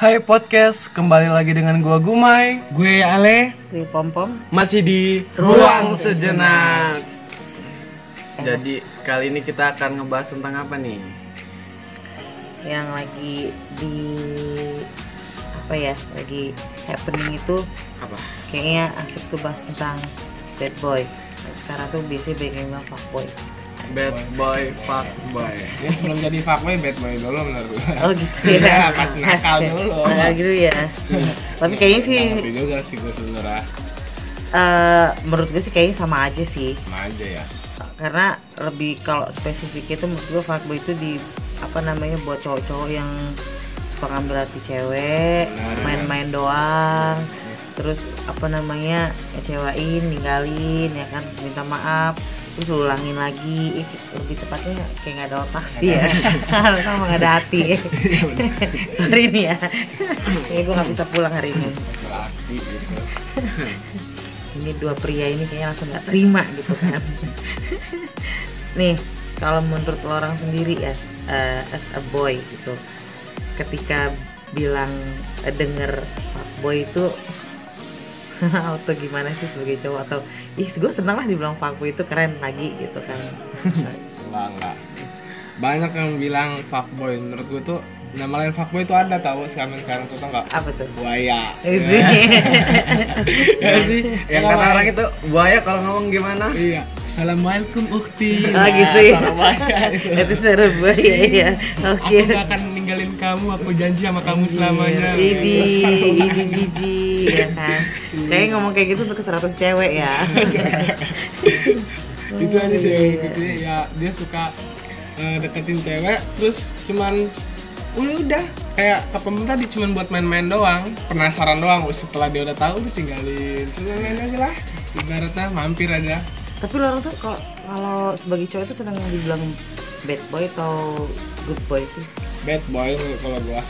Hai podcast, kembali lagi dengan gua Gumai, Gue Ale, Gue Pompom. masih di Ruang Sejenak. Jadi kali ini kita akan ngebahas tentang apa nih? Yang lagi di lagi happening itu Apa? kayaknya asik tuh bahas tentang bad boy. Sekarang tuh biasanya banyak yang bilang fuckboy. Bad boy, fuck boy. ya sebelum jadi fuckboy, bad boy dulu menurut gue. Oh gitu ya. Ya, pas nakal dulu. Nakal gitu ya. Tapi kayaknya sih Tapi juga sih gue sebenernya menurut gue sih kayaknya sama aja sih. sama aja ya. Karena lebih kalau spesifik itu menurut gue fuckboy itu buat cowok-cowok yang suka ngambil hati cewek, Benar. main-main doang. Terus ngecewain, ninggalin ya kan, terus minta maaf, terus ulangin lagi. Lebih tepatnya kayak nggak ada otak sih ya. Sama nggak ada hati. Sorry nih ya. Kayaknya gue nggak bisa pulang hari ini. Berarti gitu. Ini dua pria ini kayaknya langsung nggak terima gitu kan. Nih, kalau menurut lo orang sendiri as a boy gitu, ketika bilang denger fuckboy itu atau gimana sih sebagai cowok, atau gue seneng lah dibilang fuckboy itu keren lagi gitu kan. Enggak. Banyak yang bilang fuckboy. Menurut gue tuh nama lain fuckboy itu ada tahu sekarang tuh tau nggak? Apa tuh? Buaya. Ya sih, yang kata orang itu buaya kalau ngomong gimana? Iya. Assalamualaikum ukti. Oh gitu ya. Buaya itu. Itu suara buaya ya. Oke. Aku gak akan ninggalin kamu, aku janji sama kamu selamanya. Ini biji ya kan. Kayak ngomong kayak gitu untuk ke 100 cewek ya. Itu aja sih yang Iya. gitu ya. Dia suka deketin cewek, terus cuman udah kayak kepem tadi cuman buat main-main doang, penasaran doang. Setelah dia udah tahu udah tinggalin, cuma main aja lah. Ibaratnya mampir aja. Tapi lo orang tuh kalau sebagai cowok itu senang dibilang bad boy atau good boy sih? Bad boy kalau gua.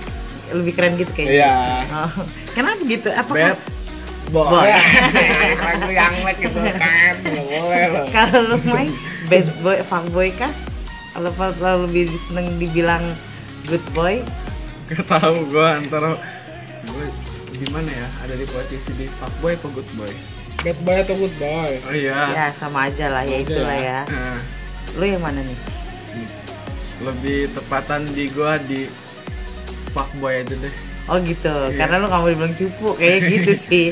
Lebih keren gitu kayaknya. Iya. Oh, kenapa gitu? Bad Boy. boy. Lagu yang lag gitu kan, nggak boleh loh. Kalau lo main bad boy, fuckboy kah? Kalau lo lebih seneng dibilang good boy? Gak tahu gua antara gue gimana ya, ada di posisi di fuckboy atau good boy. Bad boy atau good boy? Oh iya. Ya sama aja lah, ya Sama aja itulah ya. ya. Nah, Lo yang mana nih? lebih tepatan di gua di fuckboy aja deh. Oh gitu, Iya. karena lo gak mau dibilang cupu kayak gitu sih.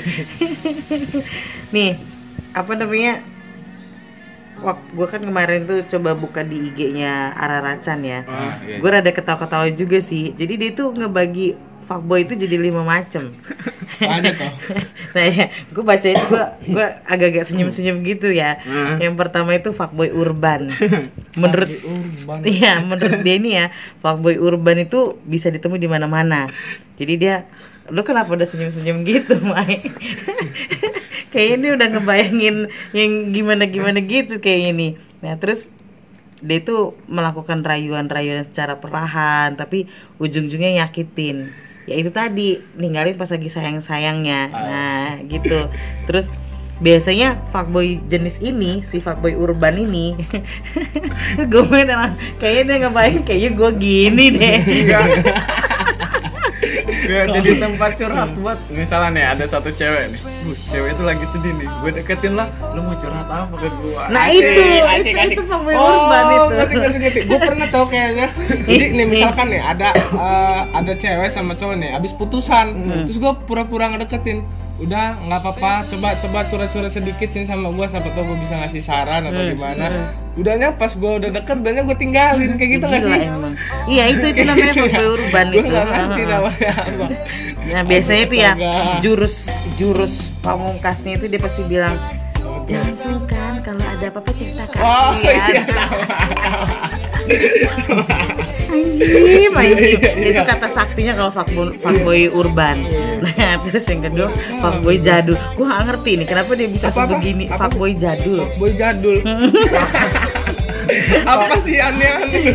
Nih, waktu gue kan kemarin tuh coba buka di IG-nya Araracan ya. Iya. Gue rada ketawa-ketawa juga sih. Jadi dia tuh ngebagi fuckboy itu jadi 5 macem. Aja toh. Nah ya, gue baca itu gue agak-agak senyum-senyum gitu ya. Yang pertama itu fuckboy urban. Menurut urban. Iya, menurut dia ini ya, fuckboy urban itu bisa ditemui di mana-mana. Jadi dia, lu kenapa udah senyum-senyum gitu, Mai? Kayaknya dia udah ngebayangin yang gimana-gimana gitu kayaknya nih. Nah, terus dia itu melakukan rayuan-rayuan secara perlahan, tapi ujung-ujungnya nyakitin. Ya itu tadi, ninggalin pas lagi sayang-sayangnya. Nah, gitu. Terus biasanya fuckboy jenis ini, si fuckboy urban ini, gue kayaknya dia ngebayangin kayaknya gue gini deh. Gak jadi tempat curhat buat misalnya nih ada satu cewek nih, cewek itu lagi sedih nih, gue deketin lah, lu mau curhat apa ke gue? Nah itu fuckboy urban itu. Ngerti. Gue pernah tau kayaknya. Jadi nih misalkan nih ada cewek sama cowok nih, abis putusan, terus gue pura-pura ngedeketin. Udah nggak apa-apa, coba curhat-curhat sedikit sih sama gue, siapa tau gue bisa ngasih saran atau gimana. Udahnya pas gue udah deket, udahnya gue tinggalin kayak gitu nggak Gila sih? emang. Iya itu namanya fuckboy urban Gue itu. nggak ngerti namanya apa. Nah biasanya tuh ya Astaga. jurus pamungkasnya itu dia pasti bilang, jangan sungkan kalau ada apa-apa cerita ke Oh aku ya. iya, Anjim. Iya. Itu kata saktinya kalau fuckboy urban. Nah terus yang kedua fuckboy jadul. Gue gak ngerti nih kenapa dia bisa Apa-apa? sebegini. Apa? Fuckboy jadul. Boy jadul. Apa sih aneh-aneh?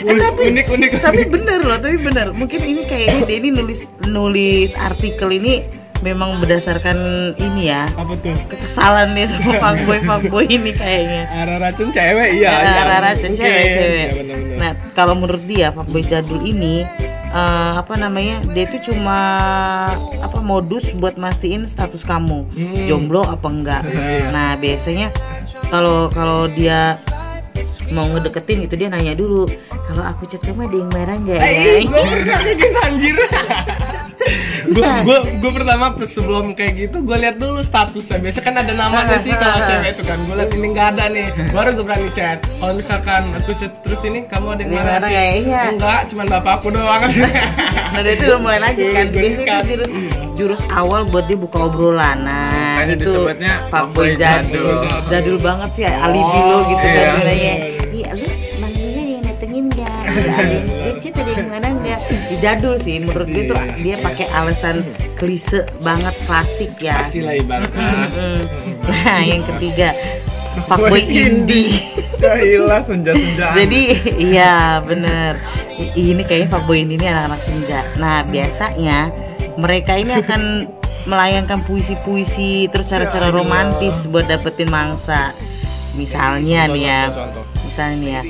Unik-unik. Tapi bener loh, mungkin ini kayaknya dia ini nulis artikel ini memang berdasarkan ini ya, Apa tuh? kekesalan nih sama fuckboy ini kayaknya. Racun cewek, iya. Racun Oke. cewek. Iya, benar-benar. Nah, kalau menurut dia fuckboy jadul ini apa namanya, dia itu cuma apa modus buat mastiin status kamu jomblo apa enggak. Nah biasanya kalau dia mau ngedeketin itu dia nanya dulu, kalau aku chat kamu ada yang marah nggak ya? Gue pernah kayak gitu anjir. Gue pertama sebelum kayak gitu gue lihat dulu statusnya. Biasa kan ada namanya sih kalau cewek itu kan. Gue lihat ini nggak ada nih, baru gue berani chat. Kalau misalkan aku chat terus ini kamu ada yang marah sih? Iya. Enggak, cuman bapakku doang. Nah dari itu udah mulai lagi kan. Biasanya itu jurus awal buat dia buka obrolan. Nah Makanya itu disebutnya fuckboy jadul. Jadul banget sih, alibi lo gitu kan iya. sebenarnya. Iya, lu manggilnya yang datengin nggak? Dia chat ada yang mana nggak? Jadul sih menurut gue tuh, dia pakai alasan klise banget, klasik ya. Pastilah ibaratnya. Nah yang ketiga, fuckboy indie. Cahilah senja-senjaan. Jadi iya bener, ini kayaknya fuckboy ini anak-anak senja. Nah biasanya mereka ini akan melayangkan puisi-puisi terus cara-cara romantis buat dapetin mangsa. Misalnya nih ya, misalnya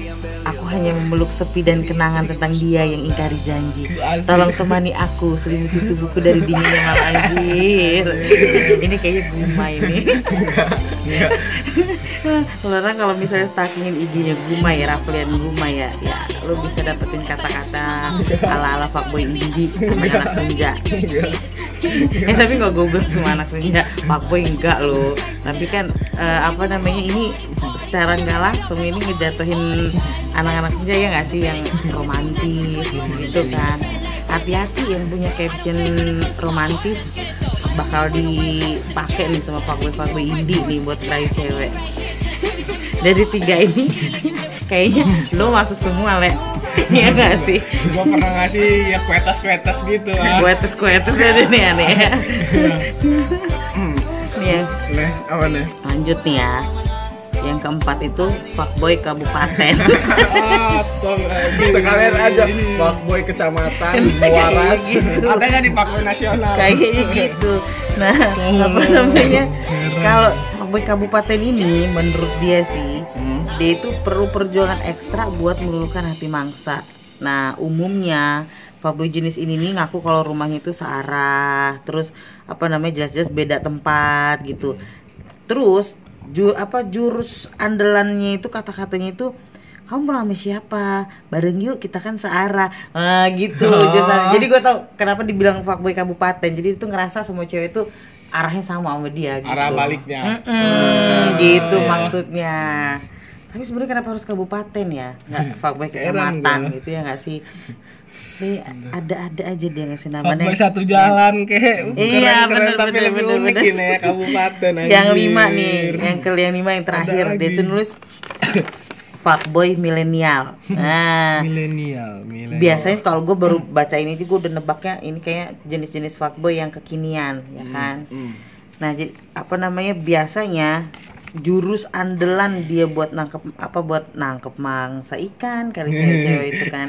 aku hanya memeluk sepi dan kenangan tentang dia yang ingkari janji. Tolong temani aku selimuti tubuhku dari dinginnya malam. Anjir. Ini kayaknya Guma ini. Orang kalau misalnya stalkingin IG-nya Guma ya, Raflian Guma ya, lo bisa dapetin kata-kata ala-ala fuckboy indie anak senja. Tapi nggak goblok semua anak senja, fuckboy enggak lo. Tapi kan apa namanya, ini secara nggak langsung ini ngejatuhin anak-anak senja ya nggak sih, yang romantis gitu kan. Hati-hati yang punya caption romantis bakal dipakai nih sama fuckboy indie nih buat ngerayu cewek. Dari 3 ini kayaknya lo masuk semua, Le. Iya gak sih? Gue pernah ngasih ya kuetas gitu lah. Kuetes aja nih aneh ya. Nih ya, Nih, apa nih? lanjut nih ya. Yang keempat itu fuckboy kabupaten. Sekalian aja fuckboy kecamatan, Muaras. Gitu. Ada nggak di fuckboy nasional? Kayaknya gitu. Nah, apa namanya? Kalau fuckboy kabupaten ini menurut dia sih, dia itu perlu perjuangan ekstra buat meluluhkan hati mangsa. Nah, umumnya fuckboy jenis ini nih ngaku kalau rumahnya itu searah, terus apa namanya, jelas-jelas beda tempat gitu. Terus jurus andalannya itu, kata-katanya itu, kamu mau sama siapa? Bareng yuk, kita kan searah. Gitu. Jadi gue tau kenapa dibilang fuckboy kabupaten. Jadi itu ngerasa semua cewek itu arahnya sama dia gitu. Arah baliknya. Gitu iya. Maksudnya. Tapi sebenarnya kenapa harus kabupaten ya? Nggak fuckboy kecamatan gitu ya nggak sih? Nih ada aja dia ngasih namanya. Fuckboy satu jalan kayak. Iya, keren, tapi bener, lebih unik bener. ini ya kabupaten. Yang anjir. 5 nih, yang kelima yang terakhir, Ada dia lagi. tuh nulis fuckboy milenial. Nah, milenial. biasanya kalau gue baru baca ini aja gue udah nebaknya ini kayak jenis-jenis fuckboy yang kekinian, ya kan? Nah, jadi apa namanya, biasanya jurus andalan dia buat nangkep mangsa ikan kali cewek-cewek itu kan.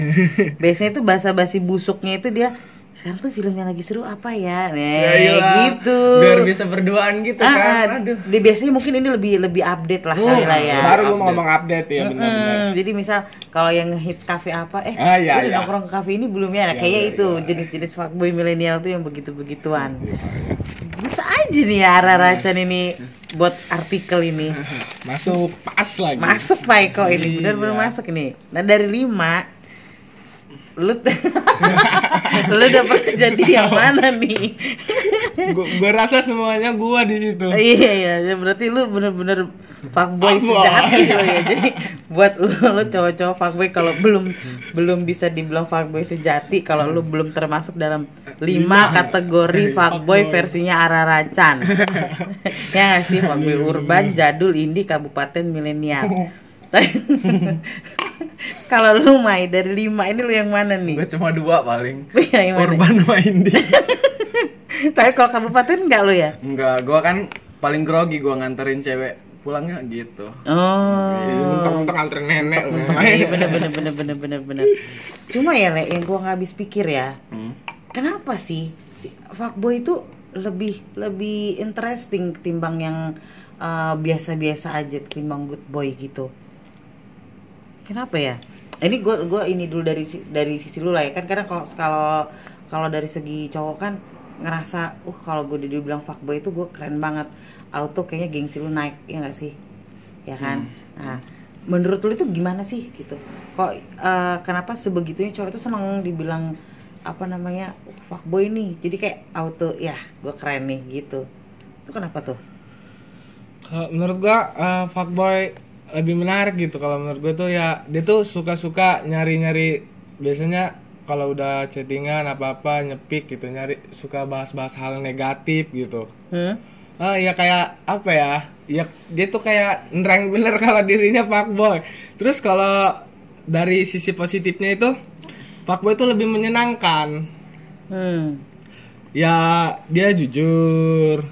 Biasanya itu basa-basi busuknya itu dia, sekarang tuh film yang lagi seru apa ya? Gitu. Biar bisa berduaan gitu kan. Aduh. Dia biasanya mungkin ini lebih update lah kali lah ya. Baru gue mau ngomong update ya, benar-benar. Jadi misal kalau yang hits cafe apa, iya, udah iya. nongkrong ke cafe ini belum ya? Nah, Iya, kayaknya iya, itu iya. jenis-jenis fuckboy milenial tuh yang begitu-begituan. Bisa aja nih ya Racan ini buat artikel ini. Masuk pas lagi. Masuk Pak Eko ini, benar-benar Iya. masuk ini. Nah dari 5 lu udah pernah jadi yang mana nih? Gue rasa semuanya gua di situ. Iya, berarti lu bener-bener fuckboy sejati lo ya. Jadi buat lu cowok-cowok fuckboy, kalau belum bisa dibilang fuckboy sejati kalau lu belum termasuk dalam 5 kategori fuckboy versinya Araracan. Ya nggak sih, fuckboy urban, jadul, indie, kabupaten, milenial. Kalau lu Mai dari 5 ini lu yang mana nih? Gue cuma 2 paling. Yang mana? Urban sama indie. Tapi kalau kabupaten enggak lu ya? Enggak, gue kan paling grogi gue nganterin cewek pulangnya gitu. Oh. Untung anterin nenek. Iya bener. Cuma ya Le, yang gua nggak habis pikir ya, kenapa sih si fuckboy itu lebih interesting ketimbang yang biasa-biasa aja, ketimbang good boy gitu? Kenapa ya? ini gue ini dulu dari sisi lu lah ya kan, karena kalau dari segi cowok kan ngerasa kalau gue dibilang fuckboy itu gue keren banget, auto kayaknya gengsi lu naik, ya nggak sih, ya kan? Nah, menurut lu itu gimana sih gitu? Kok kenapa sebegitunya cowok itu senang dibilang apa namanya fuckboy nih, jadi kayak auto ya gue keren nih gitu, itu kenapa tuh? Menurut gua fuckboy lebih menarik gitu. Kalau menurut gua tuh ya dia tuh suka-suka nyari-nyari, biasanya kalau udah chattingan apa-apa nyepik gitu, nyari suka bahas-bahas hal negatif gitu. Ya kayak apa ya? Ya dia tuh kayak nerang bener kalau dirinya fuckboy. Terus kalau dari sisi positifnya itu fuckboy itu lebih menyenangkan. Ya dia jujur.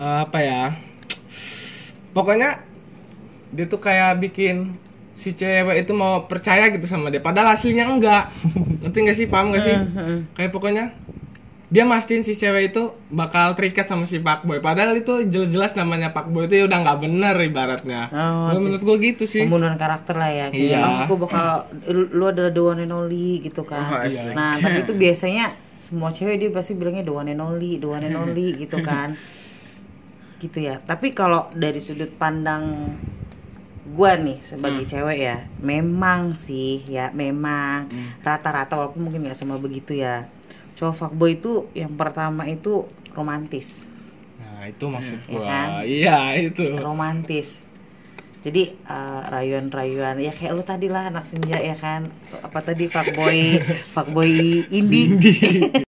Apa ya? Pokoknya dia tuh kayak bikin si cewek itu mau percaya gitu sama dia, padahal aslinya enggak. Ngerti nggak sih, paham nggak sih? Kayak pokoknya dia mastiin si cewek itu bakal terikat sama si fuckboy, padahal itu jelas-jelas namanya fuckboy itu udah nggak bener ibaratnya. Menurut gua gitu sih. Pembunuhan karakter lah ya. Jadi aku bakal lu adalah the one and only gitu kan. Nah tapi itu biasanya semua cewek dia pasti bilangnya the one and only gitu kan. Gitu ya. Tapi kalau dari sudut pandang gua nih sebagai cewek ya, memang sih ya, memang rata-rata walaupun mungkin nggak semua begitu ya, cowok fuckboy itu yang pertama itu romantis. Nah itu maksud gua. Kan? Iya itu. Romantis. Jadi rayuan-rayuan ya kayak lu tadi lah, anak senja ya kan, apa tadi fuckboy indie.